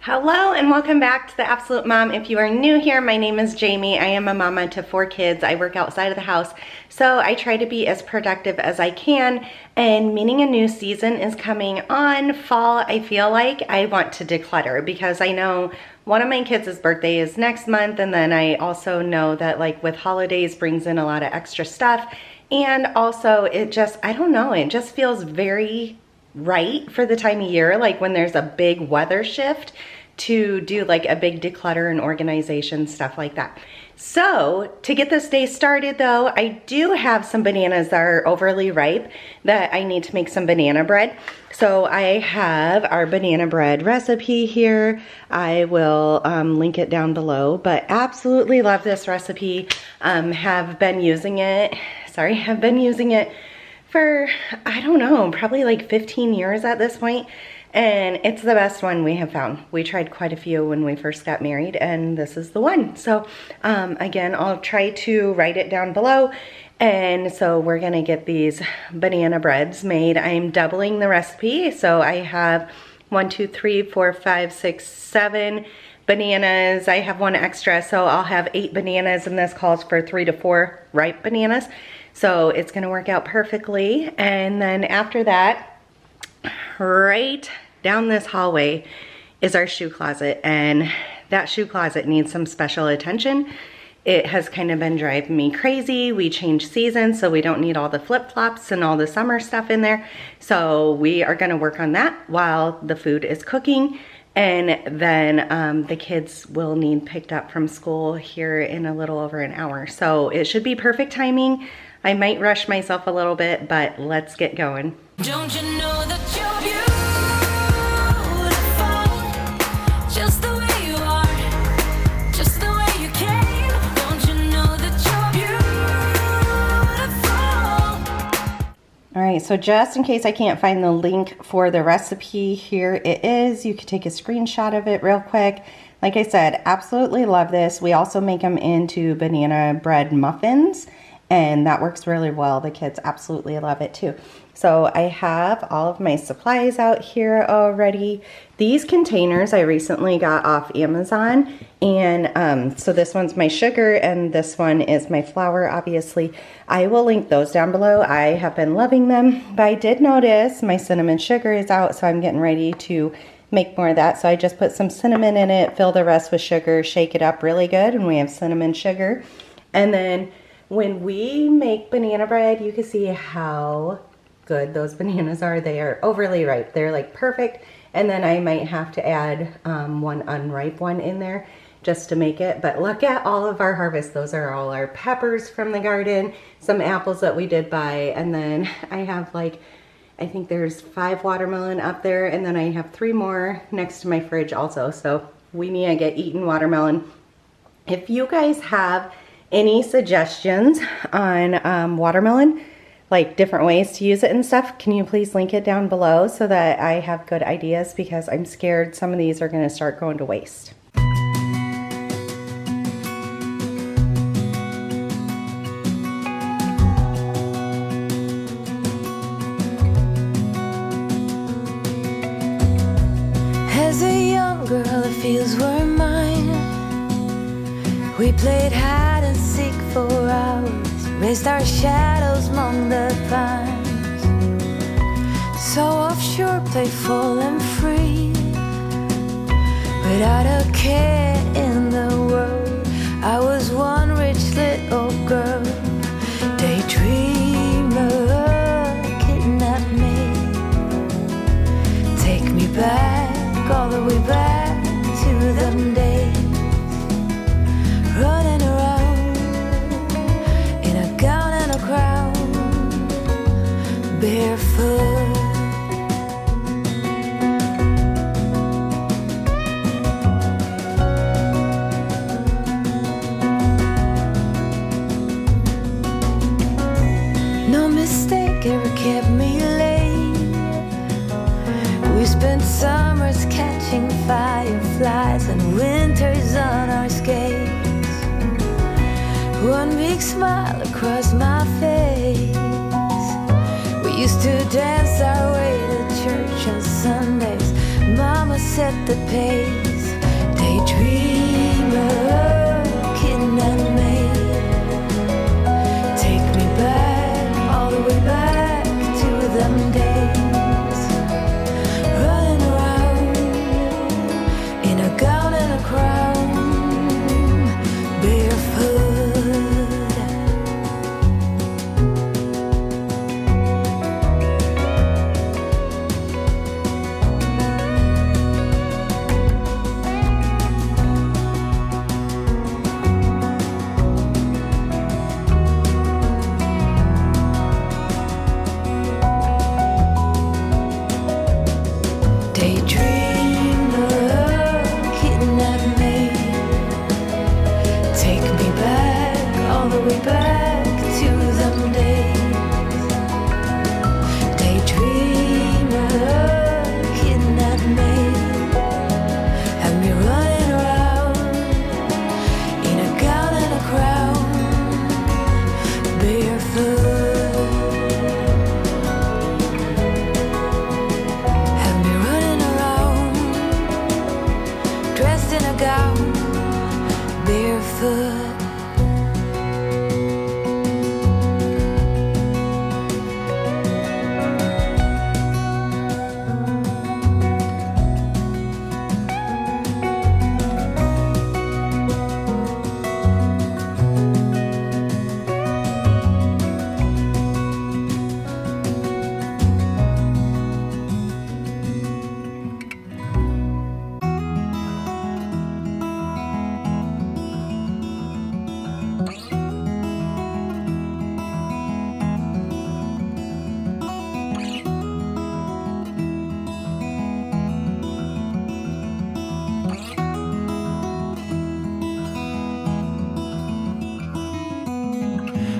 Hello and welcome back to The Absolute Mom. If you are new here, my name is Jamie. I am a mama to 4 kids. I work outside of the house, so I try to be as productive as I can. And meaning a new season is coming on, fall, I feel like I want to declutter because I know one of my kids' birthday is next month, and then I also know that like with holidays brings in a lot of extra stuff. And also it just, I don't know, it just feels very right for the time of year, like when there's a big weather shift, to do like a big declutter and organization, stuff like that. So to get this day started though, I do have some bananas that are overly ripe that I need to make some banana bread. So I have our banana bread recipe here. I will link it down below, but absolutely love this recipe. Have been using it for, I don't know, probably like 15 years at this point, and it's the best one we have found. We tried quite a few when we first got married, and this is the one. So again, I'll try to write it down below. And so we're gonna get these banana breads made. I'm doubling the recipe, so I have 1, 2, 3, 4, 5, 6, 7 bananas. I have one extra, so I'll have 8 bananas, and this calls for 3 to 4 ripe bananas. So it's gonna work out perfectly. And then after that, right down this hallway is our shoe closet, and that shoe closet needs some special attention. It has kind of been driving me crazy. We changed seasons, so we don't need all the flip-flops and all the summer stuff in there. So we are gonna work on that while the food is cooking. And then the kids will need picked up from school here in a little over an hour. So it should be perfect timing. I might rush myself a little bit, but let's get going. Don't you know that you're beautiful, just the way you are, just the way you came. Don't you know that you're beautiful? All right, so just in case I can't find the link for the recipe, here it is. You could take a screenshot of it real quick. Like I said, absolutely love this. We also make them into banana bread muffins, and that works really well. The kids absolutely love it too. So I have all of my supplies out here already. These containers I recently got off Amazon, and so this one's my sugar and this one is my flour, obviously. I will link those down below. I have been loving them, but I did notice my cinnamon sugar is out, so I'm getting ready to make more of that. So I just put some cinnamon in it, fill the rest with sugar, shake it up really good, and we have cinnamon sugar. And then when we make banana bread, you can see how good those bananas are. They are overly ripe. They're like perfect. And then I might have to add one unripe one in there just to make it. But look at all of our harvest. Those are all our peppers from the garden, some apples that we did buy, and then I have like, I think there's 5 watermelon up there, and then I have 3 more next to my fridge also. So we need to get eating watermelon. If you guys have any suggestions on watermelon, like different ways to use it and stuff, can you please link it down below so that I have good ideas, because I'm scared some of these are going to start going to waste. As a young girl, the fields were mine. We played hide and seek for hours, raised our shadows among the pines. So offshore, playful and free, without a care in the world. I was one rich little girl, daydreamer, kidnap me, take me back, all the way back to them days, running around in a gown and a crown, barefoot. No mistake ever kept me late. We spent summers catching fireflies and winters on our skates. One big smile across my face. We used to dance our way to church on Sundays. Mama set the pace.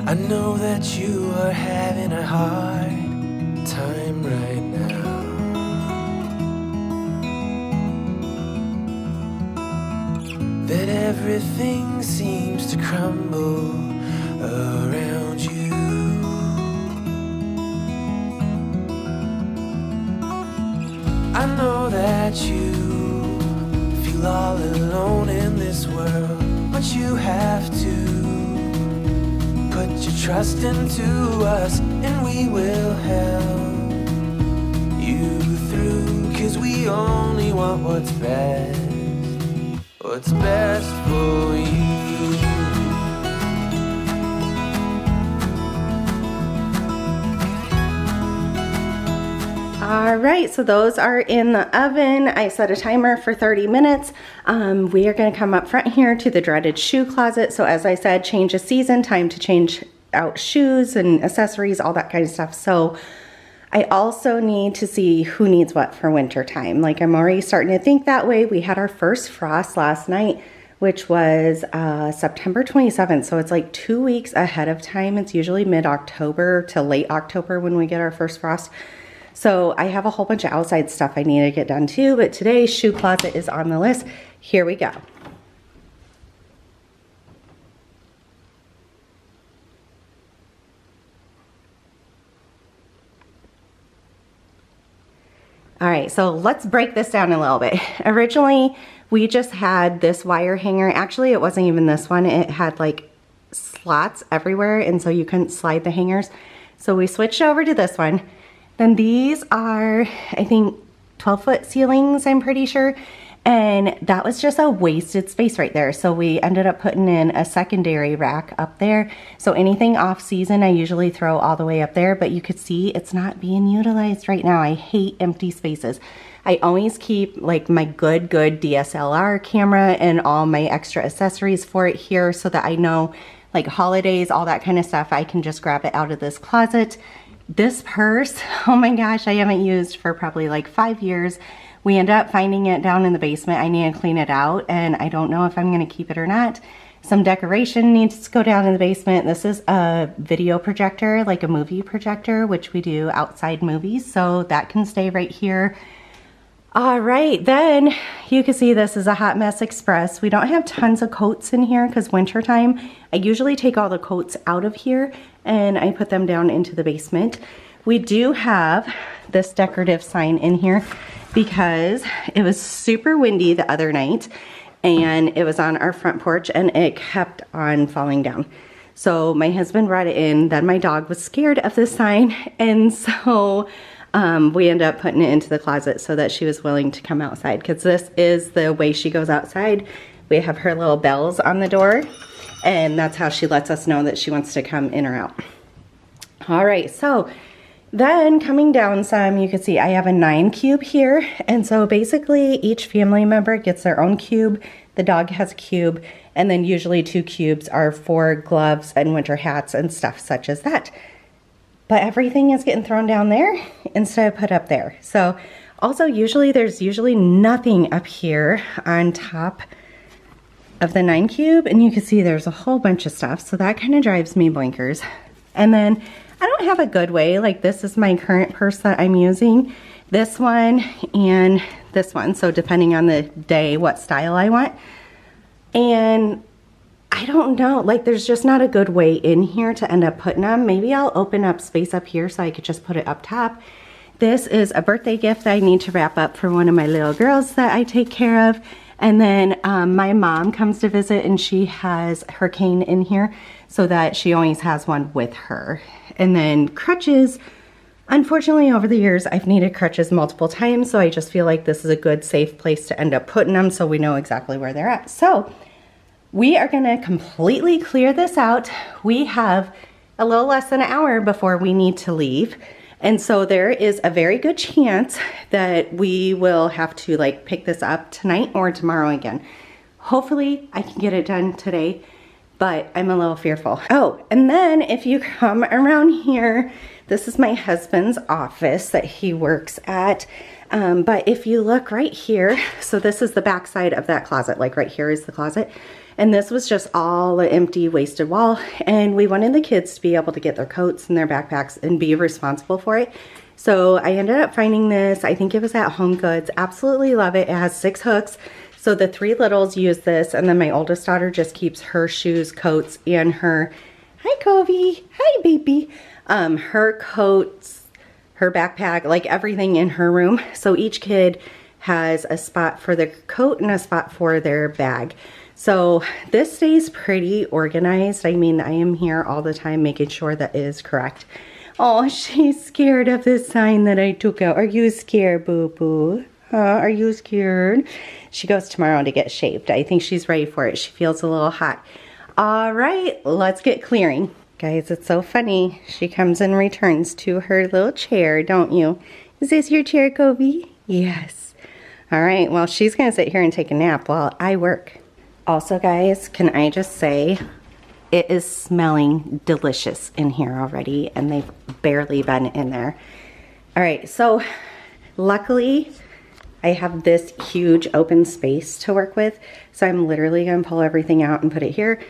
I know that you are having a hard time right now. That everything seems to crumble around you. I know that you feel all alone in this world, but you have to put your trust into us, and we will help you through, 'cause we only want what's best for you. All right, so those are in the oven. I set a timer for 30 minutes. We are gonna come up front here to the dreaded shoe closet. So as I said, change of season, time to change out shoes and accessories, all that kind of stuff. So I also need to see who needs what for winter time. Like, I'm already starting to think that way. We had our first frost last night, which was September 27th. So it's like 2 weeks ahead of time. It's usually mid-October to late October when we get our first frost. So I have a whole bunch of outside stuff I need to get done too, but today's shoe closet is on the list. Here we go. All right, so let's break this down a little bit. Originally, we just had this wire hanger. Actually, it wasn't even this one. It had like slots everywhere, and so you couldn't slide the hangers. So we switched over to this one. Then these are, I think, 12-foot ceilings, I'm pretty sure. And that was just a wasted space right there. So we ended up putting in a secondary rack up there. So anything off season, I usually throw all the way up there, but you could see it's not being utilized right now. I hate empty spaces. I always keep like my good DSLR camera and all my extra accessories for it here so that I know, like holidays, all that kind of stuff, I can just grab it out of this closet. This purse, oh my gosh, I haven't used for probably like 5 years. We ended up finding it down in the basement. I need to clean it out, and I don't know if I'm gonna keep it or not. Some decoration needs to go down in the basement. This is a video projector, like a movie projector, which we do outside movies, so that can stay right here. All right, then you can see this is a Hot Mess Express. We don't have tons of coats in here because wintertime. I usually take all the coats out of here and I put them down into the basement. We do have this decorative sign in here because it was super windy the other night and it was on our front porch and it kept on falling down. So my husband brought it in, then my dog was scared of the sign, and so we ended up putting it into the closet so that she was willing to come outside, because this is the way she goes outside. We have her little bells on the door, and that's how she lets us know that she wants to come in or out. All right, so then coming down some, you can see I have a 9 cube here, and so basically each family member gets their own cube. The dog has a cube, and then usually 2 cubes are for gloves and winter hats and stuff such as that. But everything is getting thrown down there instead of put up there. So also there's usually nothing up here on top of the 9 cube, and you can see there's a whole bunch of stuff. So that kind of drives me blinkers. And then I don't have a good way, like this is my current purse that I'm using, this one and this one. So depending on the day, what style I want. And I don't know, like there's just not a good way in here to end up putting them. Maybe I'll open up space up here so I could just put it up top. This is a birthday gift that I need to wrap up for one of my little girls that I take care of. And then my mom comes to visit and she has her cane in here so that she always has one with her. And then crutches. Unfortunately, over the years, I've needed crutches multiple times, so I just feel like this is a good, safe place to end up putting them so we know exactly where they're at. So we are gonna completely clear this out. We have a little less than an hour before we need to leave. And so there is a very good chance that we will have to like pick this up tonight or tomorrow again. Hopefully I can get it done today, but I'm a little fearful. Oh, and then if you come around here, this is my husband's office that he works at. But if you look right here, so this is the back side of that closet, like right here is the closet. And this was just all an empty, wasted wall. And we wanted the kids to be able to get their coats and their backpacks and be responsible for it. So I ended up finding this. I think it was at Home Goods. Absolutely love it. It has 6 hooks. So the 3 littles use this. And then my oldest daughter just keeps her shoes, coats, and her, hi Covey, hi baby, her coats, her backpack, like everything in her room. So each kid has a spot for their coat and a spot for their bag. So this stays pretty organized. I mean, I am here all the time making sure that is correct. Oh, she's scared of the sign that I took out. Are you scared, boo-boo? Huh? Are you scared? She goes tomorrow to get shaved. I think she's ready for it. She feels a little hot. All right, let's get clearing. Guys, it's so funny. She comes and returns to her little chair, don't you? Is this your chair, Kobe? Yes. All right, well, she's gonna sit here and take a nap while I work. Also, guys, can I just say, it is smelling delicious in here already, and they've barely been in there. All right, so luckily, I have this huge open space to work with, so I'm literally gonna pull everything out and put it here.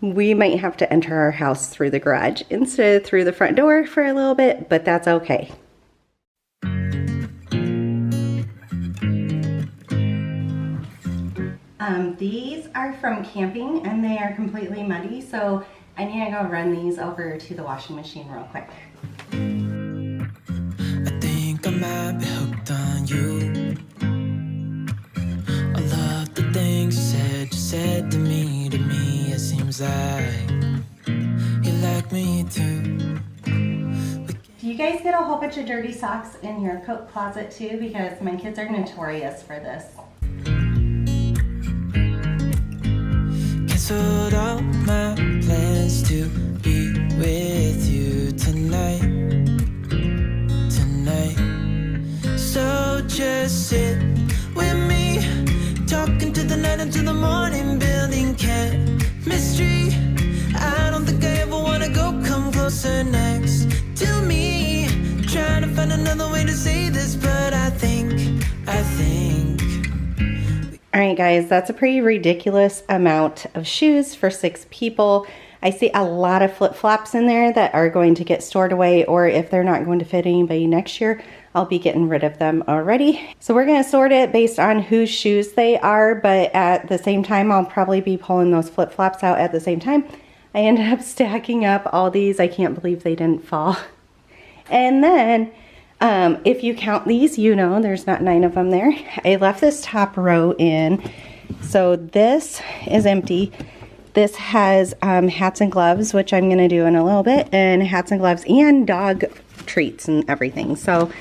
We might have to enter our house through the garage instead of through the front door for a little bit, but that's okay. These are from camping and they are completely muddy, so I need to go run these over to the washing machine real quick. I think I might be hooked on you. I love the things you said to me, it seems like you like me too. Do you guys get a whole bunch of dirty socks in your coat closet too? Because my kids are notorious for this. Canceled all my plans to be with you tonight. So just sit with me, talking to the night until the morning, building chemistry. I don't think I ever wanna go, come closer next to me. Trying to find another way to say this, but I think. All right, guys, that's a pretty ridiculous amount of shoes for 6 people. I see a lot of flip-flops in there that are going to get stored away, or if they're not going to fit anybody next year, I'll be getting rid of them already. So we're gonna sort it based on whose shoes they are, but at the same time, I'll probably be pulling those flip-flops out at the same time. I ended up stacking up all these. I can't believe they didn't fall. And then, if you count these, you know there's not 9 of them there. I left this top row in So this is empty. This has hats and gloves, which I'm going to do in a little bit, and hats and gloves and dog treats and everything. So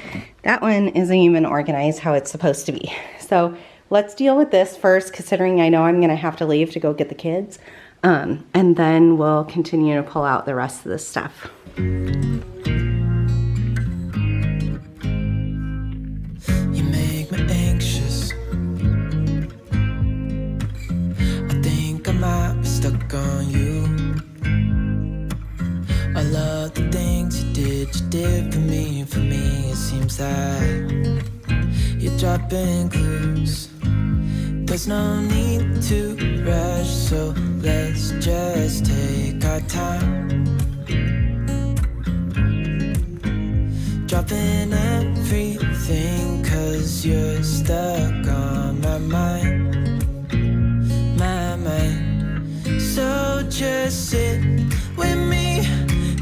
that one isn't even organized how it's supposed to be. So let's deal with this first, considering I know I'm going to have to leave to go get the kids. And then we'll continue to pull out the rest of this stuff. You make me anxious. I think I might be stuck on you. I love the things you did for me. For me, it seems that you're dropping clues. There's no need to rush, so let's just take our time. Dropping everything, 'cause you're stuck on my mind. My mind. So just sit with me,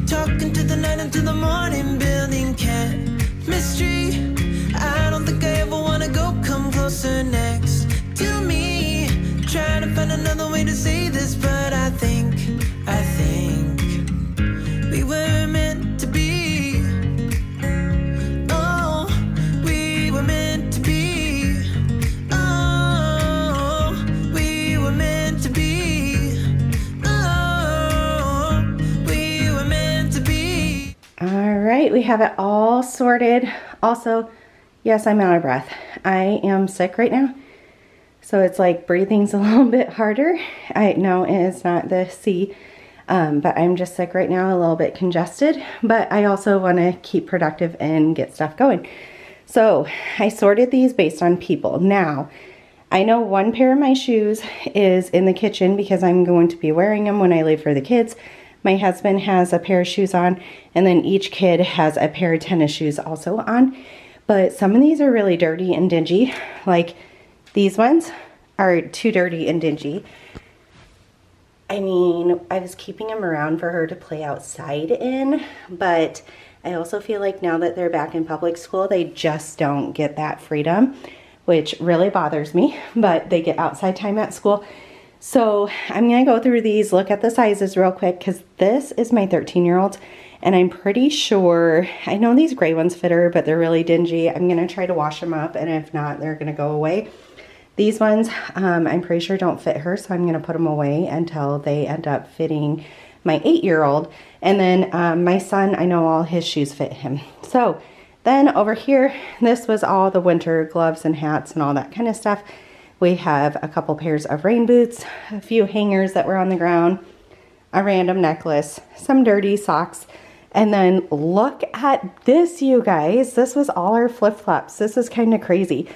talking to the night until the morning, building chemistry. I don't think I ever wanna go, come closer next to me. Trying to find another way to say this, but I think we were meant to be. Oh, we were meant to be. Oh, we were meant to be. Oh, we were meant to be. All right, we have it all sorted. Also, yes, I'm out of breath. I am sick right now. So it's like breathing's a little bit harder. I know it is not the C, but I'm just sick right now, a little bit congested. But I also want to keep productive and get stuff going. So I sorted these based on people. Now, I know one pair of my shoes is in the kitchen because I'm going to be wearing them when I leave for the kids. My husband has a pair of shoes on, and then each kid has a pair of tennis shoes also on. But some of these are really dirty and dingy. Like these ones are too dirty and dingy. I mean, I was keeping them around for her to play outside in, but I also feel like now that they're back in public school, they just don't get that freedom, which really bothers me, but they get outside time at school. So I'm gonna go through these, look at the sizes real quick, because this is my 13-year-old, and I'm pretty sure, I know these gray ones fit her, but they're really dingy. I'm gonna try to wash them up, and if not, they're gonna go away. These ones, I'm pretty sure don't fit her, so I'm gonna put them away until they end up fitting my 8-year-old. And then my son, I know all his shoes fit him. So then over here, this was all the winter gloves and hats and all that kind of stuff. We have a couple pairs of rain boots, a few hangers that were on the ground, a random necklace, some dirty socks, and then look at this, you guys. This was all our flip-flops. This is kind of crazy.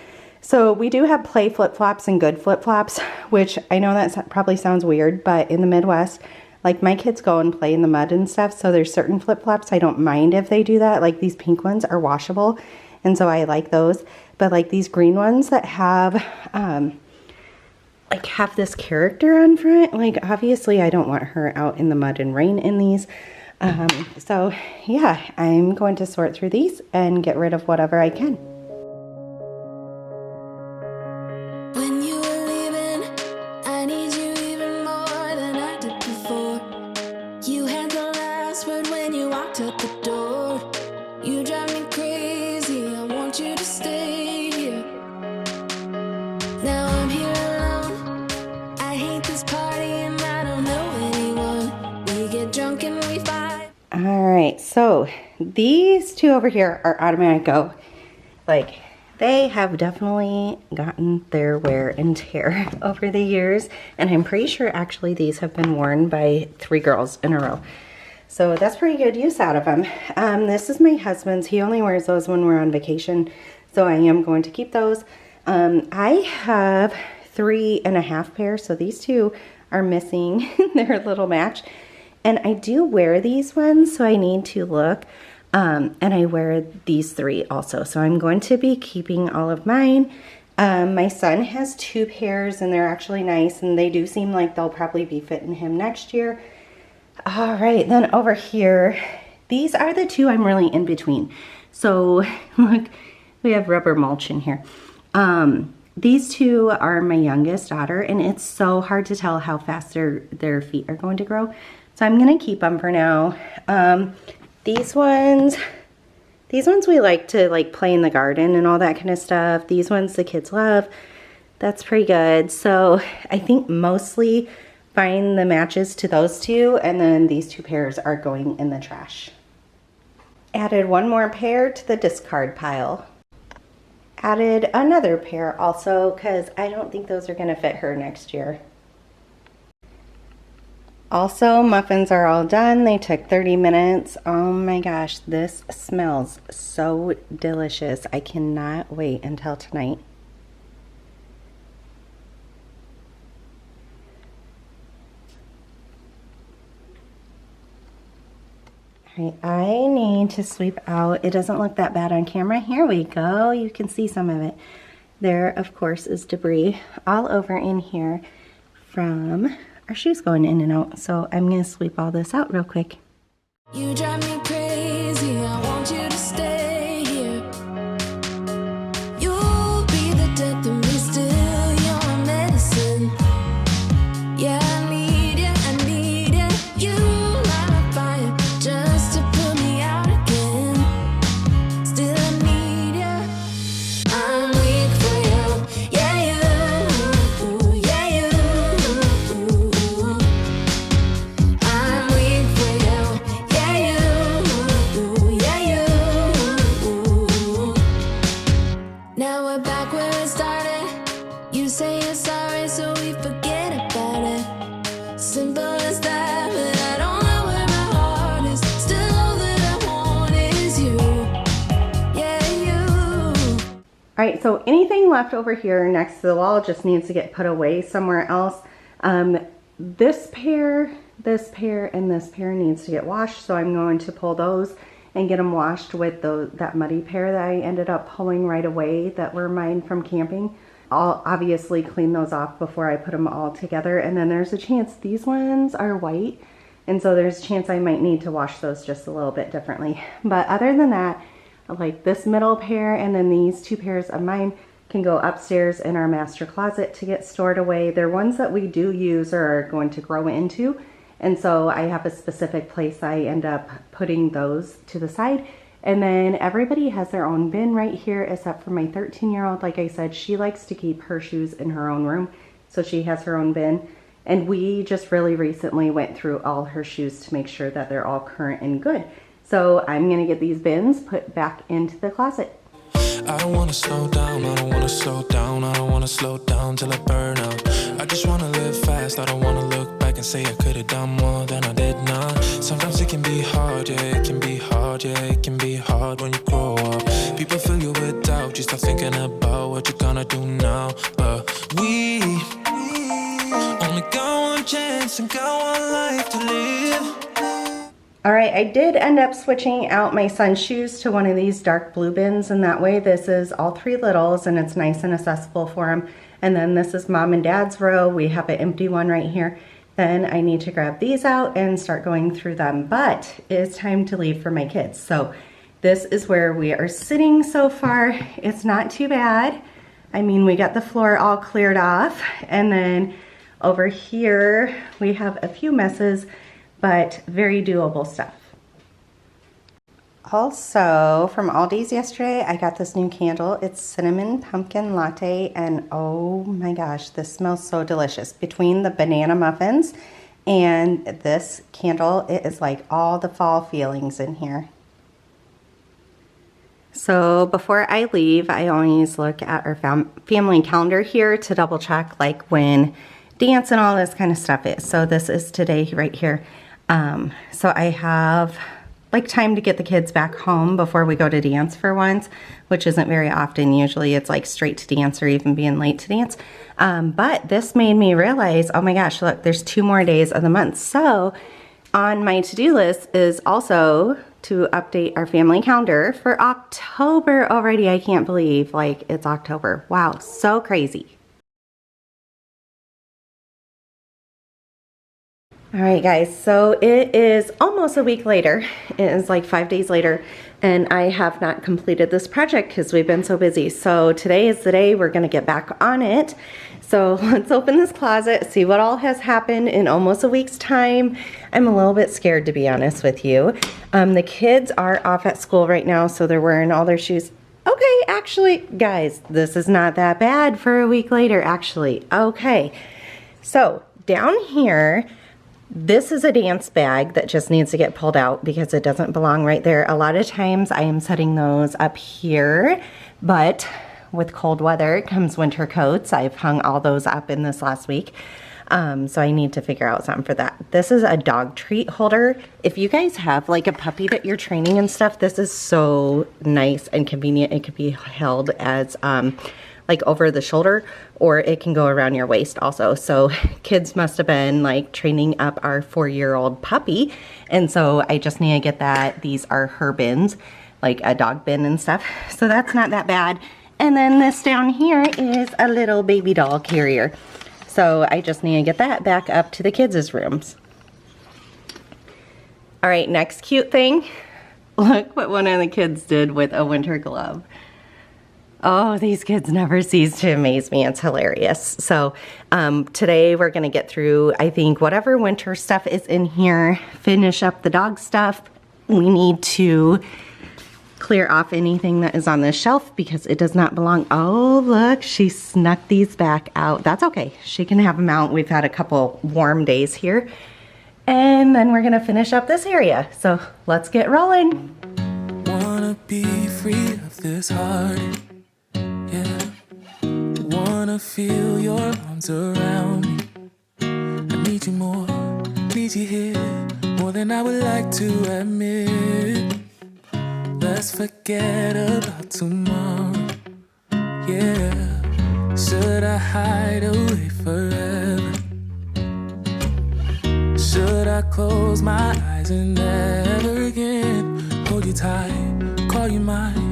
So we do have play flip-flops and good flip-flops, which I know that probably sounds weird, but in the Midwest, like my kids go and play in the mud and stuff, so there's certain flip-flops I don't mind if they do that. Like these pink ones are washable, and so I like those. But like these green ones that have like have this character on front, like obviously I don't want her out in the mud and rain in these. So yeah, I'm going to sort through these and get rid of whatever I can. When you were leaving, I need you even more than I did before. You had the last word when you walked out the door. You drive me crazy, I want you to stay here. Now I'm here alone, I hate this party and I don't know anyone. We get drunk and we fight. All right, so these two over here are automatic go. Like, they have definitely gotten their wear and tear over the years, and I'm pretty sure actually these have been worn by 3 girls in a row. So that's pretty good use out of them. This is my husband's. He only wears those when we're on vacation, so I am going to keep those. I have 3.5 pairs, so these two are missing their little match. And I do wear these ones, so I need to look. And I wear these 3 also. So I'm going to be keeping all of mine. My son has 2 pairs, and they're actually nice, and they do seem like they'll probably be fitting him next year. All right, then over here, these are the 2 I'm really in between. So look, we have rubber mulch in here. These two are my youngest daughter, and it's so hard to tell how fast their feet are going to grow. So I'm gonna keep them for now. These ones we like to like play in the garden and all that kind of stuff. These ones the kids love. That's pretty good. So I think mostly find the matches to those two, and then these two pairs are going in the trash. Added one more pair to the discard pile. Added another pair also because I don't think those are going to fit her next year. Also, muffins are all done. They took 30 minutes. Oh my gosh, this smells so delicious. I cannot wait until tonight. I need to sweep out. It doesn't look that bad on camera. Here we go. You can see some of it. There, of course, is debris all over in here from our shoes going in and out. So I'm going to sweep all this out real quick. You drive me crazy, I want you to stay here. You'll be the death of me still, you're my medicine. Yeah, I need it, you light my fire just to put me out again. Still I need you, I'm weak for you. Yeah, you, I'm weak for you. Yeah, you. Now we're back where it started. You say you're sorry, so we forget about it. Simple as that, but I don't know where my heart is. Still all that I want is you. Yeah, you. All right, so anything left over here next to the wall just needs to get put away somewhere else. This pair, and this pair needs to get washed, so I'm going to pull those and get them washed with that muddy pair that I ended up pulling right away that were mine from camping. I'll obviously clean those off before I put them all together, and then there's a chance these ones are white, and so there's a chance I might need to wash those just a little bit differently. But other than that, like this middle pair and then these two pairs of mine can go upstairs in our master closet to get stored away. They're ones that we do use or are going to grow into, and so I have a specific place I end up putting those to the side. And then everybody has their own bin right here except for my 13-year-old. Like I said, she likes to keep her shoes in her own room, so she has her own bin. And we just really recently went through all her shoes to make sure that they're all current and good. So I'm gonna get these bins put back into the closet. I don't wanna slow down, I don't wanna slow down, I don't wanna slow down till I burn out. I just wanna live fast, I don't wanna look back and say I could've done more than I did now. Sometimes it can be hard, yeah, it can be hard, yeah, it can be hard when you grow up. People fill you with doubt, you start thinking about what you're gonna do now. But we only got one chance and got one life to live. All right, I did end up switching out my son's shoes to one of these dark blue bins, and that way this is all three littles and it's nice and accessible for him. And then this is mom and dad's row. We have an empty one right here. Then I need to grab these out and start going through them, but it's time to leave for my kids. So this is where we are sitting so far. It's not too bad. I mean, we got the floor all cleared off, and then over here we have a few messes, but very doable stuff. Also, from Aldi's yesterday, I got this new candle. It's cinnamon pumpkin latte, and oh my gosh, this smells so delicious. Between the banana muffins and this candle, it is like all the fall feelings in here. So before I leave, I always look at our family calendar here to double check like when dance and all this kind of stuff is. So this is today right here. So I have like time to get the kids back home before we go to dance for once, which isn't very often. Usually it's like straight to dance or even being late to dance. But this made me realize, oh my gosh, look, there's 2 more days of the month. So on my to-do list is also to update our family calendar for October already. I can't believe like it's October. Wow, so crazy. All right, guys, so it is almost a week later. It is like 5 days later and I have not completed this project because we've been so busy. So today is the day we're gonna get back on it. So let's open this closet, see what all has happened in almost a week's time. I'm a little bit scared, to be honest with you. The kids are off at school right now, so they're wearing all their shoes. Okay, actually, guys, this is not that bad for a week later, actually. Okay, so down here, this is a dance bag that just needs to get pulled out because it doesn't belong right there. A lot of times I am setting those up here, but with cold weather comes winter coats. I've hung all those up in this last week. So I need to figure out something for that. This is a dog treat holder. If you guys have like a puppy that you're training and stuff, this is so nice and convenient. It can be held as like over the shoulder, or it can go around your waist also. So kids must have been like training up our 4-year-old puppy. And so I just need to get that. These are her bins, like a dog bin and stuff. So that's not that bad. And then this down here is a little baby doll carrier. So I just need to get that back up to the kids' rooms. All right, next cute thing. Look what one of the kids did with a winter glove. Oh, these kids never cease to amaze me. It's hilarious. So today we're gonna get through, I think, whatever winter stuff is in here, finish up the dog stuff. We need to clear off anything that is on this shelf because it does not belong. Oh, look, she snuck these back out. That's okay. She can have them out. We've had a couple warm days here. And then we're gonna finish up this area. So let's get rolling. Wanna be free of this heart. Yeah, wanna feel your arms around me. I need you more, need you here, more than I would like to admit. Let's forget about tomorrow. Yeah, should I hide away forever? Should I close my eyes and never again hold you tight, call you mine?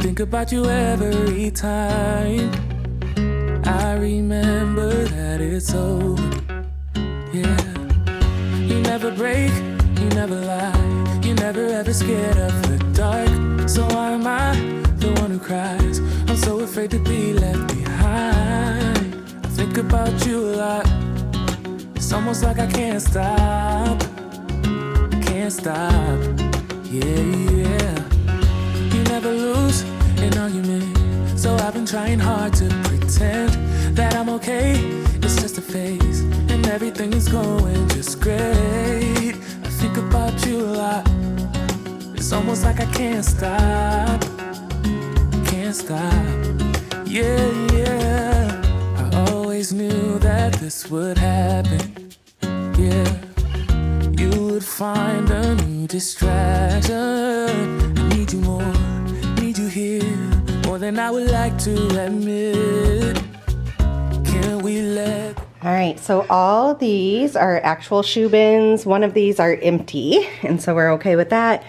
Think about you every time. I remember that it's over. Yeah, you never break, you never lie, you never ever scared of the dark. So why am I the one who cries? I'm so afraid to be left behind. I think about you a lot. It's almost like I can't stop. Can't stop. Yeah. You never lose an argument, so I've been trying hard to pretend that I'm okay. It's just a phase, and everything is going just great. I think about you a lot. It's almost like I can't stop. Can't stop. Yeah. I always knew that this would happen. Yeah, you would find a new distraction. I need you more, need you here, more than I would like to admit. Can we let... All right, so all these are actual shoe bins. One of these are empty, and so we're okay with that.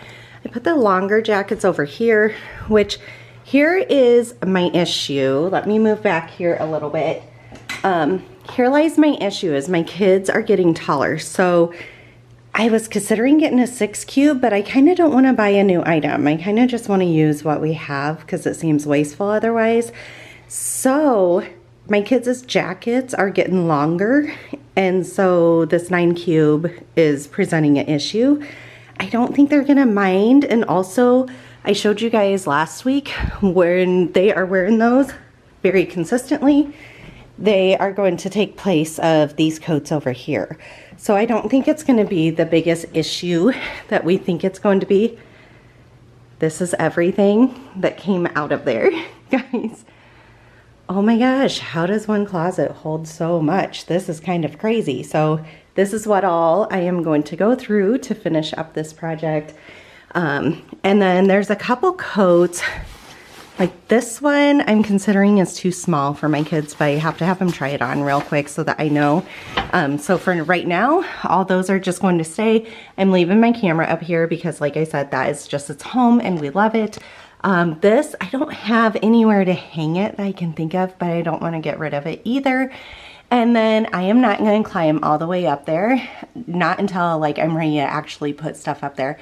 I put the longer jackets over here, which here is my issue. Let me move back here a little bit. Here lies my issue is my kids are getting taller. So I was considering getting a 6 cube, but I kind of don't want to buy a new item. I kind of just want to use what we have because it seems wasteful otherwise. So my kids' jackets are getting longer, and so this 9 cube is presenting an issue. I don't think they're gonna mind. And also, I showed you guys last week when they are wearing those very consistently, they are going to take place of these coats over here. So I don't think it's gonna be the biggest issue that we think it's going to be. This is everything that came out of there, guys. Oh my gosh, how does one closet hold so much? This is kind of crazy. So this is what all I am going to go through to finish up this project. And then there's a couple coats. Like this one I'm considering is too small for my kids, but I have to have them try it on real quick so that I know. So for right now, all those are just going to stay. I'm leaving my camera up here because like I said, that is just its home and we love it. This, I don't have anywhere to hang it that I can think of, but I don't want to get rid of it either. And then I am not going to climb all the way up there, not until like I'm ready to actually put stuff up there.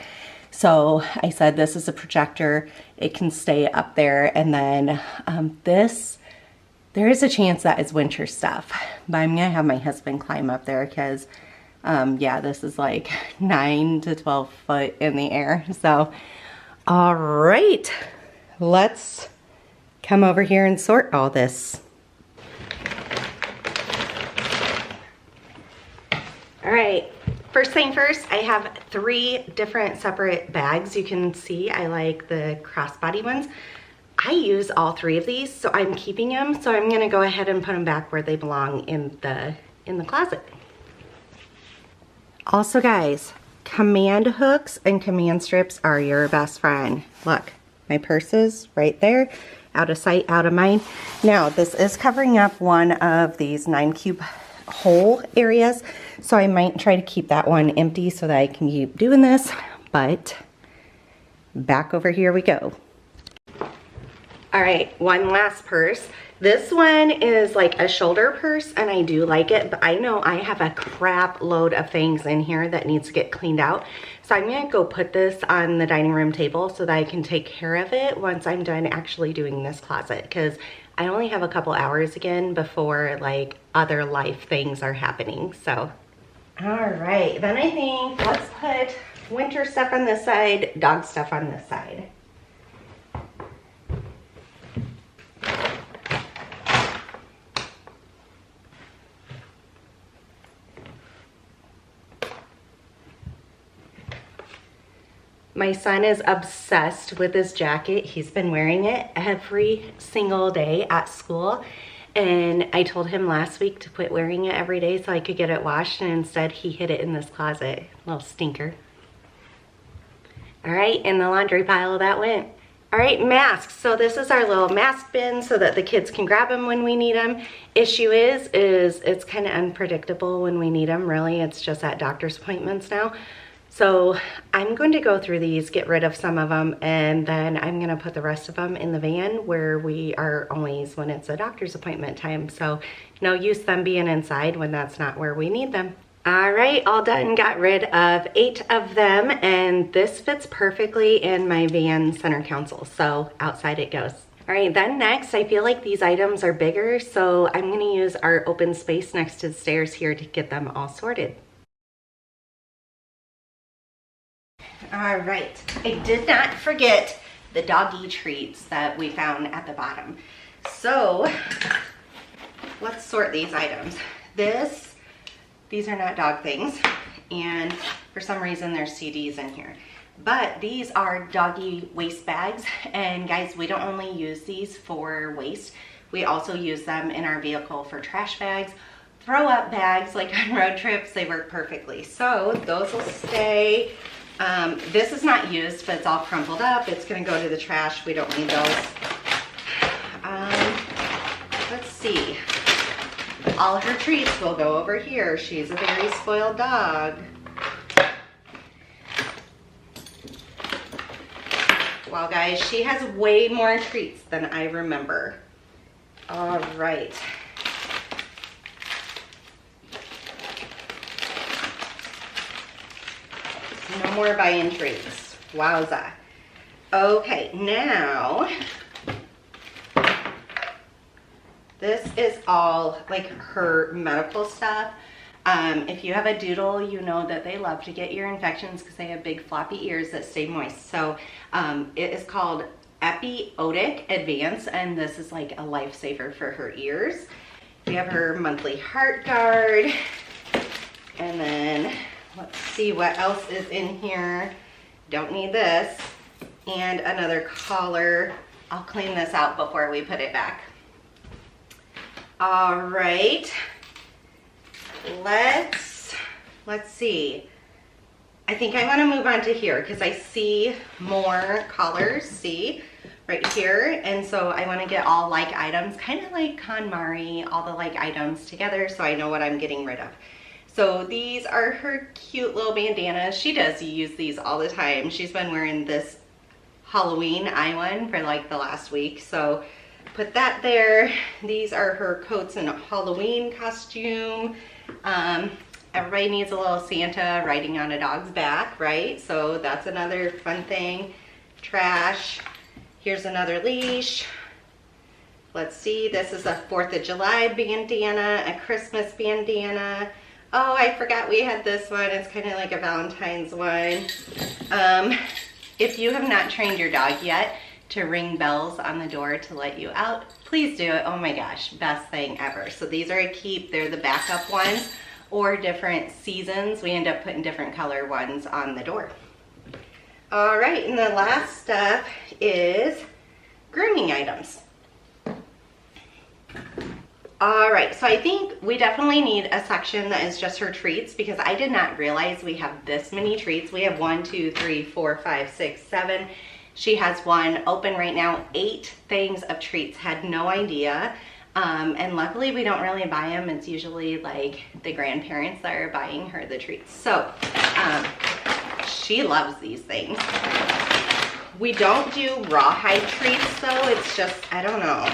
So I said, this is a projector. It can stay up there. And then there is a chance that it's winter stuff, but I'm gonna have my husband climb up there because yeah, this is like 9 to 12 foot in the air. So, all right, let's come over here and sort all this. All right, first thing first, I have 3 different separate bags. You can see I like the crossbody ones. I use all 3 of these, so I'm keeping them. So I'm gonna go ahead and put them back where they belong in the closet. Also guys, command hooks and command strips are your best friend. Look, my purse is right there, out of sight, out of mind. Now, this is covering up one of these 9 cube hole areas, so I might try to keep that one empty so that I can keep doing this, but back over here we go. All right, one last purse. This one is like a shoulder purse and I do like it, but I know I have a crap load of things in here that needs to get cleaned out. So I'm gonna go put this on the dining room table so that I can take care of it once I'm done actually doing this closet, because I only have a couple hours again before like other life things are happening. So, all right, then I think let's put winter stuff on this side, dog stuff on this side. My son is obsessed with this jacket. He's been wearing it every single day at school. And I told him last week to quit wearing it every day so I could get it washed, and instead he hid it in this closet. Little stinker. All right, in the laundry pile that went. All right, masks. So this is our little mask bin so that the kids can grab them when we need them. Issue is it's kind of unpredictable when we need them, really. It's just at doctor's appointments now. So I'm going to go through these, get rid of some of them, and then I'm gonna put the rest of them in the van where we are always when it's a doctor's appointment time. So no use them being inside when that's not where we need them. All right, all done, got rid of 8 of them, and this fits perfectly in my van center console, so outside it goes. All right, then next, I feel like these items are bigger, so I'm gonna use our open space next to the stairs here to get them all sorted. All right, I did not forget the doggy treats that we found at the bottom. So let's sort these items. These are not dog things, and for some reason there's CDs in here. But these are doggy waste bags, and guys, we don't only use these for waste, we also use them in our vehicle for trash bags, throw up bags, like on road trips, they work perfectly. So those will stay. This is not used, but it's all crumpled up. It's gonna go to the trash. We don't need those. Let's see. All her treats will go over here. She's a very spoiled dog. Wow, guys, she has way more treats than I remember. All right. No more buying treats. Wowza. Okay, now this is all like her medical stuff. If you have a doodle, you know that they love to get ear infections because they have big floppy ears that stay moist. So it is called Epiotic Advance, and this is like a lifesaver for her ears. We have her monthly heart guard, and then let's see what else is in here. Don't need this. And another collar. I'll clean this out before we put it back. All right. Let's see. I think I want to move on to here because I see more collars, see, right here. And so I want to get all like items, kind of like KonMari, all the like items together so I know what I'm getting rid of. So these are her cute little bandanas. She does use these all the time. She's been wearing this Halloween eye one for like the last week. So put that there. These are her coats and Halloween costume. Everybody needs a little Santa riding on a dog's back, right? So that's another fun thing. Trash. Here's another leash. Let's see, this is a 4th of July bandana, a Christmas bandana. Oh, I forgot we had this one. It's kind of like a Valentine's one. If you have not trained your dog yet to ring bells on the door to let you out, please do it. Oh my gosh, best thing ever. So these are a keep. They're the backup ones, or different seasons. We end up putting different color ones on the door. All right, and the last stuff is grooming items. All right, so I think we definitely need a section that is just her treats, because I did not realize we have this many treats. We have 1, 2, 3, 4, 5, 6, 7. She has one open right now, 8 things of treats. Had no idea. And luckily we don't really buy them. It's usually like the grandparents that are buying her the treats. So she loves these things. We don't do rawhide treats though. It's just, I don't know,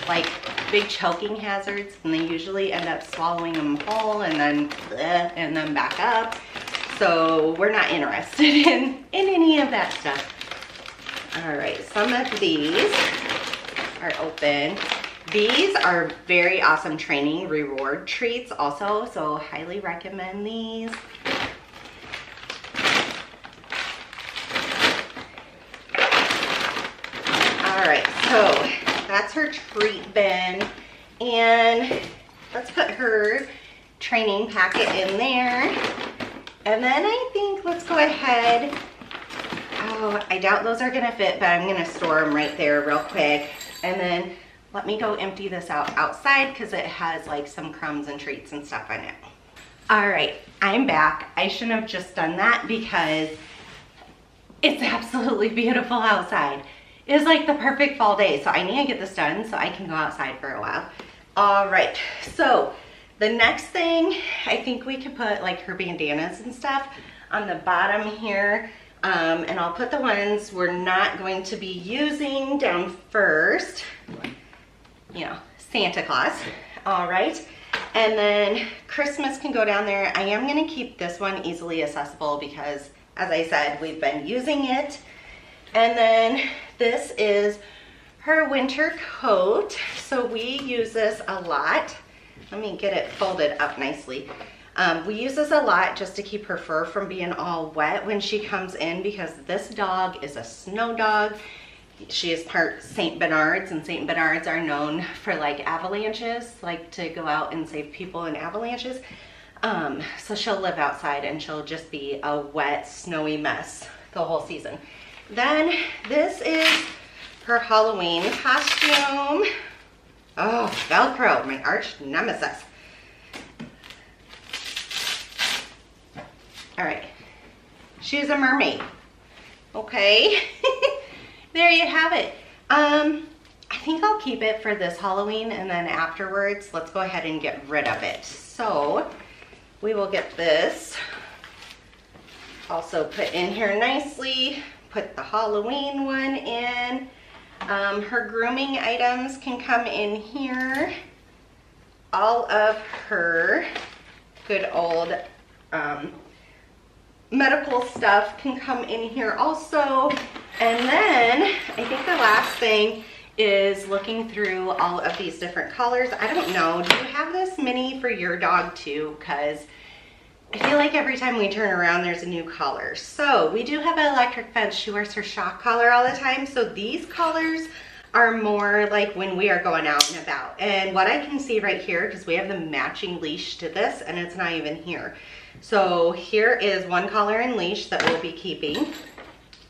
like big choking hazards, and they usually end up swallowing them whole and then back up. So we're not interested in any of that stuff. All right, some of these are open. These are very awesome training reward treats also, so highly recommend these. All right, so that's her treat bin, and let's put her training packet in there. And then I think let's go ahead. Oh, I doubt those are gonna fit, but I'm gonna store them right there real quick. And then let me go empty this out outside because it has like some crumbs and treats and stuff in it. All right, I'm back. I shouldn't have just done that because it's absolutely beautiful outside. It's like the perfect fall day, so I need to get this done so I can go outside for a while. All right, so the next thing, I think we could put like her bandanas and stuff on the bottom here. And I'll put the ones we're not going to be using down first. You know, Santa Claus. All right. And then Christmas can go down there. I am going to keep this one easily accessible because, as I said, we've been using it. And then this is her winter coat. So we use this a lot. Let me get it folded up nicely. We use this a lot just to keep her fur from being all wet when she comes in, because this dog is a snow dog. She is part St. Bernards, and St. Bernards are known for like avalanches, like to go out and save people in avalanches. So she'll live outside and she'll just be a wet, snowy mess the whole season. Then this is her Halloween costume. Oh, Velcro, my arch nemesis. All right, she's a mermaid. Okay, there you have it. I think I'll keep it for this Halloween, and then afterwards, let's go ahead and get rid of it. So we will get this also put in here nicely. Put the Halloween one in. Her grooming items can come in here. All of her good old medical stuff can come in here also. And then I think the last thing is looking through all of these different colors. I don't know, do you have this many for your dog too? Because I feel like every time we turn around there's a new color. So we do have an electric fence. She wears her shock collar all the time. So these colors are more like when we are going out and about. And what I can see right here, because we have the matching leash to this and it's not even here. So here is one collar and leash that we'll be keeping.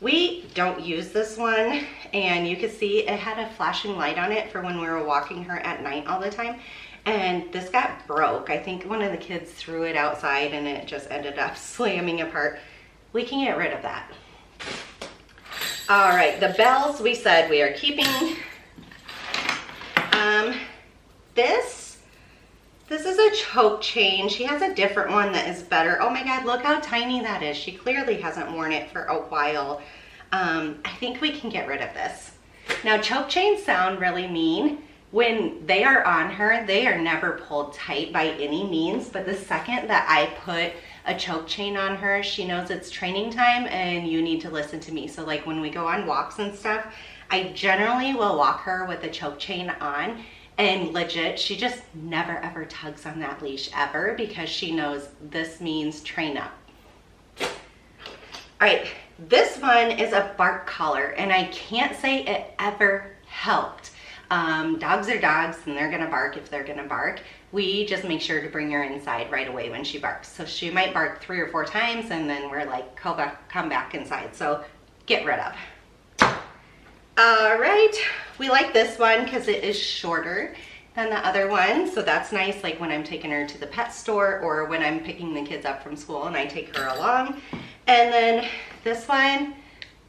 We don't use this one, and you can see it had a flashing light on it for when we were walking her at night all the time. And this got broke. I think one of the kids threw it outside and it just ended up slamming apart. We can get rid of that. All right, the bells we said we are keeping. This is a choke chain. She has a different one that is better. Oh my God, look how tiny that is. She clearly hasn't worn it for a while. I think we can get rid of this. Now, choke chains sound really mean When they are on her, they are never pulled tight by any means, but the second that I put a choke chain on her, she knows it's training time and you need to listen to me. So like when we go on walks and stuff, I generally will walk her with a choke chain on, and legit, she just never ever tugs on that leash ever, because she knows this means train up. All right, this one is a bark collar, and I can't say it ever helped. Dogs are dogs and they're gonna bark if they're gonna bark. We just make sure to bring her inside right away when she barks. So she might bark 3 or 4 times and then we're like, come back inside. So get rid of. All right, we like this one because it is shorter than the other one. So that's nice, like when I'm taking her to the pet store or when I'm picking the kids up from school and I take her along. And then this one,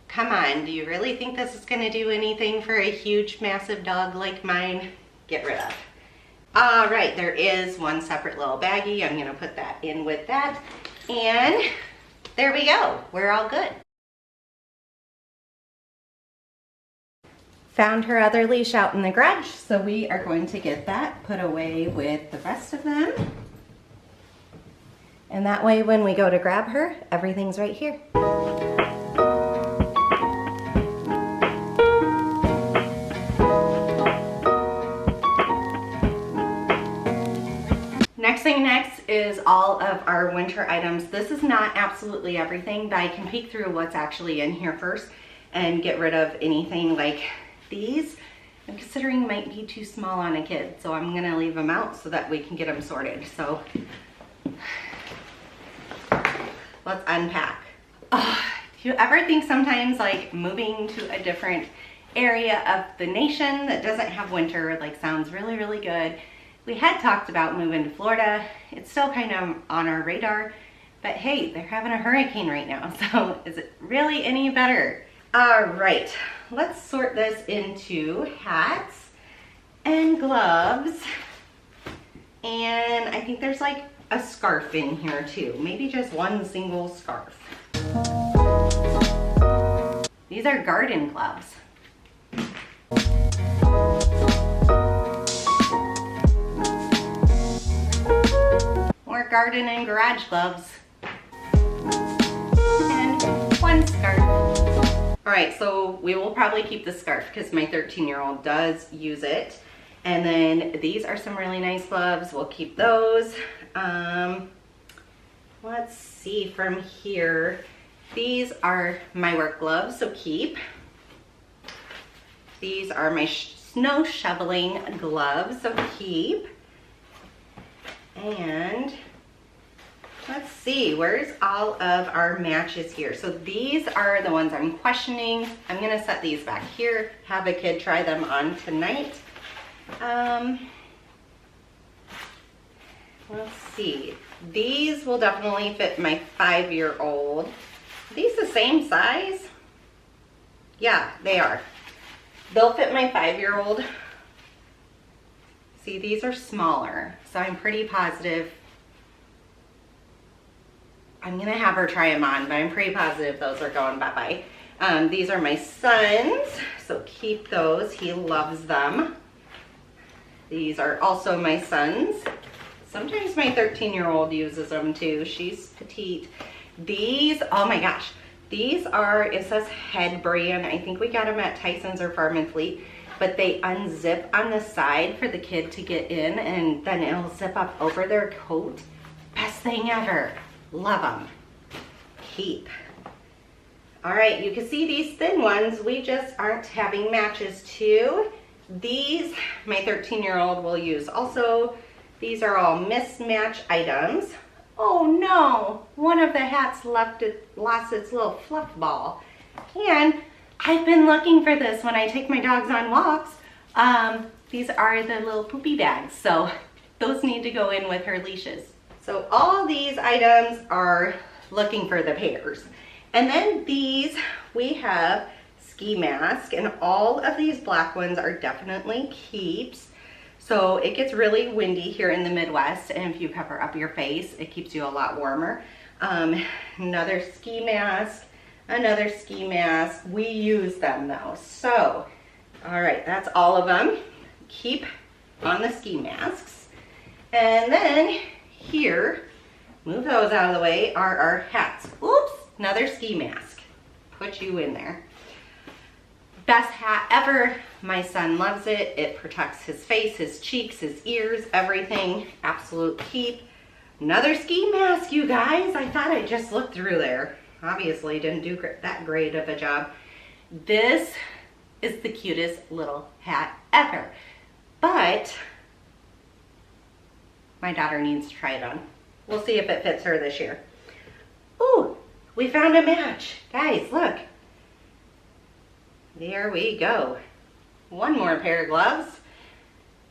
come on, do you really think this is gonna do anything for a huge, massive dog like mine? Get rid of. All right, there is one separate little baggie. I'm gonna put that in with that. And there we go, we're all good. Found her other leash out in the garage, so we are going to get that put away with the rest of them. And that way when we go to grab her, everything's right here. Next is all of our winter items. This is not absolutely everything, but I can peek through what's actually in here first and get rid of anything like these. I'm considering might be too small on a kid, so I'm gonna leave them out so that we can get them sorted. So let's unpack. Oh, do you ever think sometimes like moving to a different area of the nation that doesn't have winter like sounds really, really good? We had talked about moving to Florida. It's still kind of on our radar, but hey, they're having a hurricane right now, so is it really any better? All right, let's sort this into hats and gloves. And I think there's like a scarf in here too, maybe just one single scarf. These are garden gloves. More garden and garage gloves. And one scarf. All right, so we will probably keep the scarf because my 13-year-old does use it. And then these are some really nice gloves. We'll keep those. Let's see from here. These are my work gloves, so keep. These are my snow shoveling gloves, so keep. And let's see, where's all of our matches here? So these are the ones I'm questioning. I'm gonna set these back here, have a kid try them on tonight. Let's see, these will definitely fit my 5-year-old. Are these the same size? Yeah, they are. They'll fit my 5-year-old. See, these are smaller, so I'm pretty positive. I'm gonna have her try them on, but I'm pretty positive those are going bye-bye. These are my son's, so keep those. He loves them. These are also my son's. Sometimes my 13-year-old uses them too. She's petite. These, oh my gosh, these are, it says Head brand. I think we got them at Tyson's or Farm and Fleet, but they unzip on the side for the kid to get in, and then it'll zip up over their coat. Best thing ever. Love them. Keep. All right, you can see these thin ones we just aren't having matches to. These, my 13-year-old will use also. These are all mismatch items. Oh no, one of the hats lost its little fluff ball. And I've been looking for this when I take my dogs on walks. These are the little poopy bags, so those need to go in with her leashes. So all these items are looking for the pairs. And then these, we have ski mask, and all of these black ones are definitely keeps. So it gets really windy here in the Midwest, and if you cover up your face, it keeps you a lot warmer. Another ski mask, another ski mask. We use them though. So, all right, that's all of them. keep on the ski masks. And then here, move those out of the way, are our hats. Oops, another ski mask. Put you in there. Best hat ever. My son loves it. It protects his face, his cheeks, his ears, everything. Absolute keep. Another ski mask, you guys. I thought I just looked through there. Obviously didn't do that great of a job. This is the cutest little hat ever. But my daughter needs to try it on. We'll see if it fits her this year. Ooh, we found a match. Guys, look. There we go. One more pair of gloves.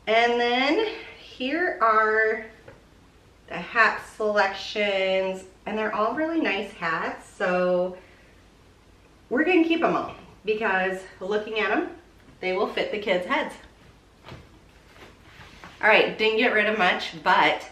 And then here are the hat selections, and they're all really nice hats, so we're gonna keep them all because looking at them, they will fit the kids' heads. All right, didn't get rid of much, but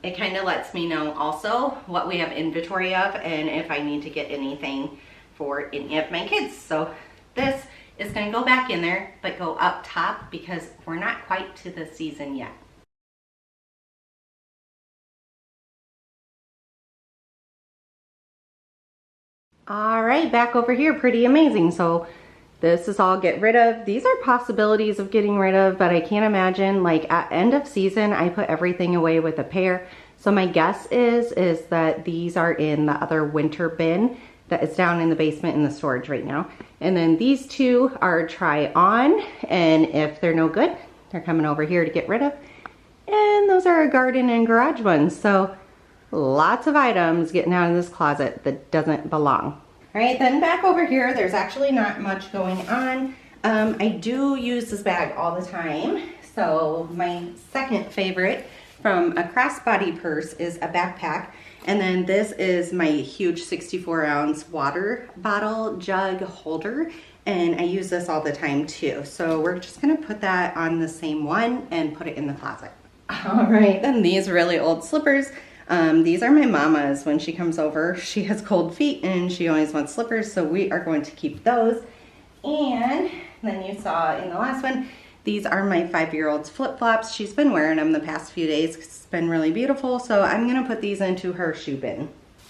it kind of lets me know also what we have inventory of and if I need to get anything for any of my kids. So this is gonna go back in there, but go up top because we're not quite to the season yet. All right, back over here, pretty amazing. So this is all get rid of. These are possibilities of getting rid of, but I can't imagine, like at end of season, I put everything away with a pair. So my guess is that these are in the other winter bin that is down in the basement in the storage right now. And then these two are try on, and if they're no good, they're coming over here to get rid of. And those are our garden and garage ones. So lots of items getting out of this closet that doesn't belong. All right, then back over here, there's actually not much going on. I do use this bag all the time. So my second favorite from a crossbody purse is a backpack. And then this is my huge 64-ounce water bottle jug holder. And I use this all the time too. So we're just gonna put that on the same one and put it in the closet. All right, then these really old slippers. These are my mama's. When she comes over, she has cold feet and she always wants slippers, so we are going to keep those. And then you saw in the last one, these are my 5-year-old's flip-flops. She's been wearing them the past few days. It's been really beautiful, so I'm gonna put these into her shoe bin.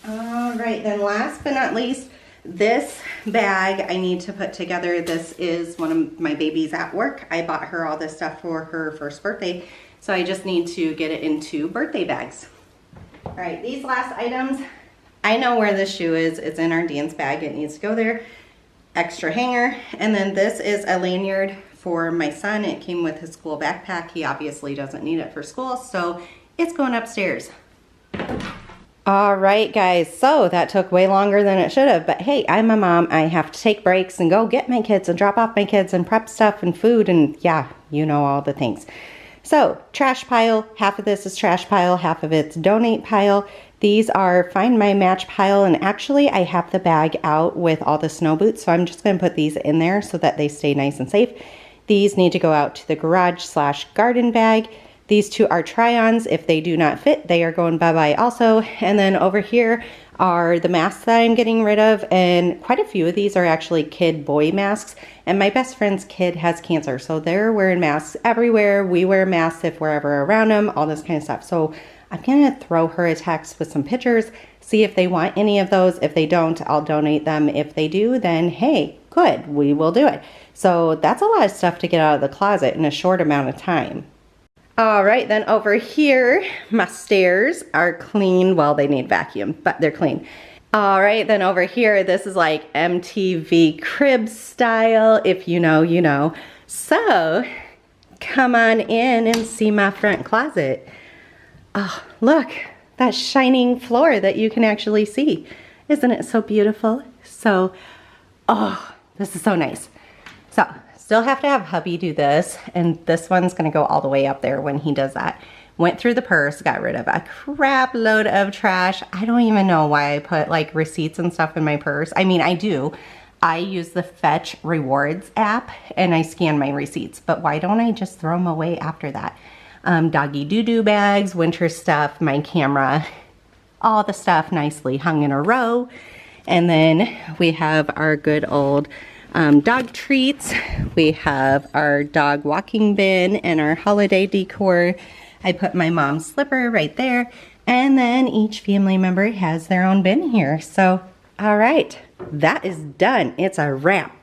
All right, then last but not least, this bag I need to put together. This is one of my babies at work. I bought her all this stuff for her first birthday, so I just need to get it into birthday bags. All right, these last items, I know where this shoe is. It's in our dance bag. It needs to go there. Extra hanger. And then this is a lanyard for my son. It came with his school backpack. He obviously doesn't need it for school, so it's going upstairs. All right, guys, so that took way longer than it should have, but hey, I'm a mom. I have to take breaks and go get my kids and drop off my kids and prep stuff and food and yeah, you know all the things. So trash pile, half of this is trash pile, half of it's donate pile. These are find my match pile, and actually I have the bag out with all the snow boots, so I'm just gonna put these in there so that they stay nice and safe. These need to go out to the garage/garden bag. These two are try-ons. If they do not fit, they are going bye-bye also. And then over here are the masks that I'm getting rid of, and quite a few of these are actually kid boy masks. And my best friend's kid has cancer, so they're wearing masks everywhere. We wear masks if we're ever around them, all this kind of stuff. So I'm gonna throw her a text with some pictures, see if they want any of those. If they don't, I'll donate them. If they do, then hey, good, we will do it. So that's a lot of stuff to get out of the closet in a short amount of time. All right, then over here, my stairs are clean. Well, they need vacuum, but they're clean. All right, then over here, this is like MTV Cribs style. If you know, you know. So come on in and see my front closet. Oh, look, that shining floor that you can actually see. Isn't it so beautiful? So, oh, this is so nice. So, still have to have hubby do this, and this one's gonna go all the way up there when he does that. Went through the purse, got rid of a crap load of trash. I don't even know why I put like receipts and stuff in my purse. I mean, I do. I use the Fetch Rewards app and I scan my receipts, but why don't I just throw them away after that? Doggy doo-doo bags, winter stuff, my camera, all the stuff nicely hung in a row. And then we have our good old dog treats. We have our dog walking bin and our holiday decor. I put my mom's slipper right there. And then each family member has their own bin here. So, all right, that is done. It's a wrap.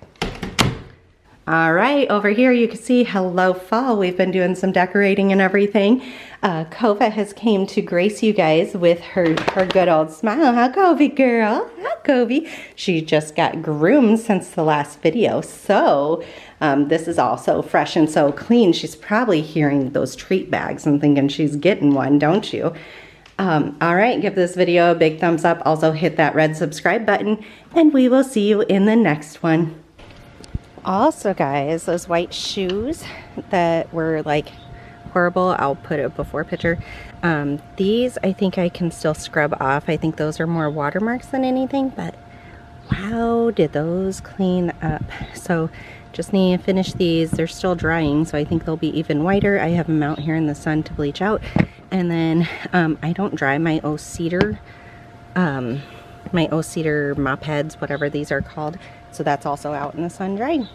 All right, over here you can see hello fall. We've been doing some decorating and everything. Kova has came to grace you guys with her good old smile. Huh, Kobe girl? Huh, Kobe? She just got groomed since the last video. So this is also fresh and so clean. She's probably hearing those treat bags and thinking she's getting one, don't you? All right, give this video a big thumbs up. Also hit that red subscribe button and we will see you in the next one. Also guys, those white shoes that were like horrible, I'll put a before picture. These I think I can still scrub off. I think those are more watermarks than anything, but wow, did those clean up. So just need to finish these. They're still drying, so I think they'll be even whiter. I have them out here in the sun to bleach out. And then I don't dry my O-Cedar mop heads, whatever these are called. So that's also out in the sun drying.